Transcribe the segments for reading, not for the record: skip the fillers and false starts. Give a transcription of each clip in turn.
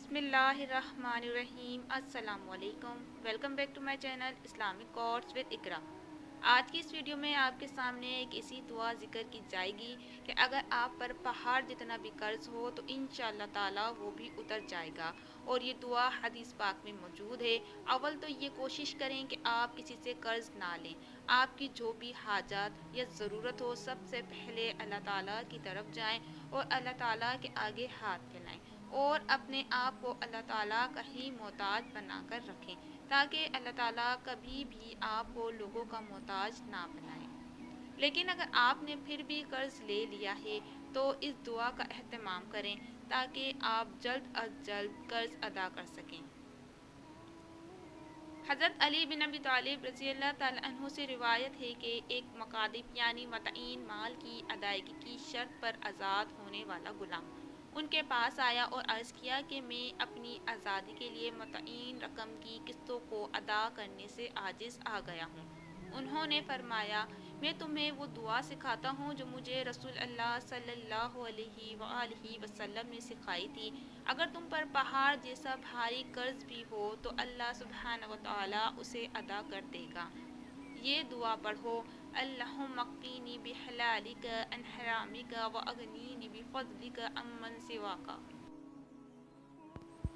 बिस्मिल्लाहिर्रहमानिर्रहीम। अस्सलाम वालेकुम। Welcome back to my channel Islamic course with Iqra. आज की इस वीडियो में आपके सामने एक ऐसी दुआ जिक्र की जाएगी कि अगर आप पर पहाड़ जितना भी कर्ज हो तो इंशाअल्लाह ताला वो भी उतर जाएगा। और ये दुआ हदीस पाक में मौजूद है। अव्वल तो ये कोशिश करें कि आप किसी से कर्ज ना लें। आपकी जो भी हाजात या ज़रूरत हो सबसे पहले अल्लाह ताला की तरफ जाएं और अल्लाह ताला के आगे हाथ फैलाएं और अपने आप को अल्लाह ताला का ही मोहताज बनाकर रखें ताकि अल्लाह ताला कभी भी आपको लोगों का मोहताज ना बनाए। लेकिन अगर आपने फिर भी कर्ज ले लिया है तो इस दुआ का एहतमाम करें ताकि आप जल्द अज जल्द कर्ज अदा कर सकें। हज़रत अली बिन अबी तालिब रज़ी अल्लाह तआला अन्हु से रिवायत है कि एक मकादिब यानी मतईन माल की अदायगी की शर्त पर आज़ाद होने वाला गुलाम उनके पास आया और अर्ज़ किया कि मैं अपनी आज़ादी के लिए मतईन रकम की किस्तों को अदा करने से आजिज़ आ गया हूँ। उन्होंने फरमाया, मैं तुम्हें वो दुआ सिखाता हूँ जो मुझे रसूल अल्लाह सल्लल्लाहु अलैहि वसल्लम ने सिखाई थी। अगर तुम पर पहाड़ जैसा भारी कर्ज भी हो तो अल्लाह सुब्हानहू व तआला उसे अदा कर देगा। ये दुआ पढ़ो, अल्लाहुम्मा क़्फ़िनी बिहलालिका अन हरामिका व अग़नीनी बिफ़ज़लिका अम्मन सिवाका।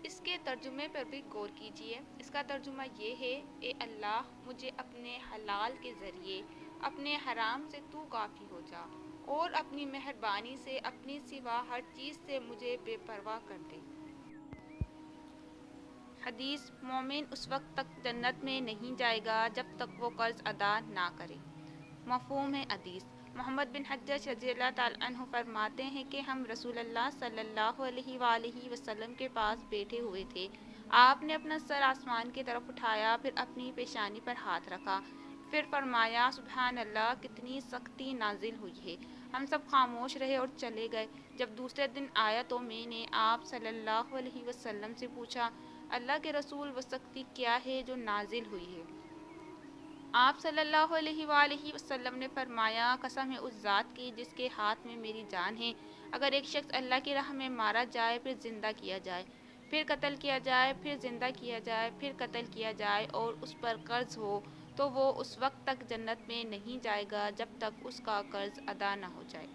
इसके तर्जुमे पर भी गौर कीजिए। इसका तर्जुमा ये है, ए अल्लाह मुझे अपने हलाल के ज़रिए अपने हराम से तू काफ़ी हो जा और अपनी मेहरबानी से अपनी सिवा हर चीज़ से मुझे बेपरवाह कर दे। हदीस, मोमिन उस वक्त तक जन्नत में नहीं जाएगा जब तक वो कर्ज अदा ना करे। मफ़हूम है हदीस। मोहम्मद बिन हज्जाज रज़ियल्लाहु तआला अन्हु फरमाते हैं कि हम रसूलुल्लाह सल्लल्लाहु अलैहि वसल्लम के पास बैठे हुए थे। आपने अपना सर आसमान की तरफ उठाया, फिर अपनी पेशानी पर हाथ रखा, फिर फरमाया, सुबहान अल्लाह, कितनी सख्ती नाजिल हुई है। हम सब खामोश रहे और चले गए। जब दूसरे दिन आया तो मैंने आप सल्लल्लाहु अलैहि वसल्लम से पूछा, अल्लाह के रसूल, वो सख्ती क्या है जो नाजिल हुई है? आप सल्लल्लाहु अलैहि वसल्लम ने फरमाया, कसम है उस ज़ात की जिसके हाथ में मेरी जान है, अगर एक शख्स अल्लाह की राह में मारा जाए, फिर ज़िंदा किया जाए, फिर कत्ल किया जाए, फिर ज़िंदा किया जाए, फिर कत्ल किया जाए और उस पर कर्ज हो तो वो उस वक्त तक जन्नत में नहीं जाएगा जब तक उसका कर्ज अदा न हो जाए।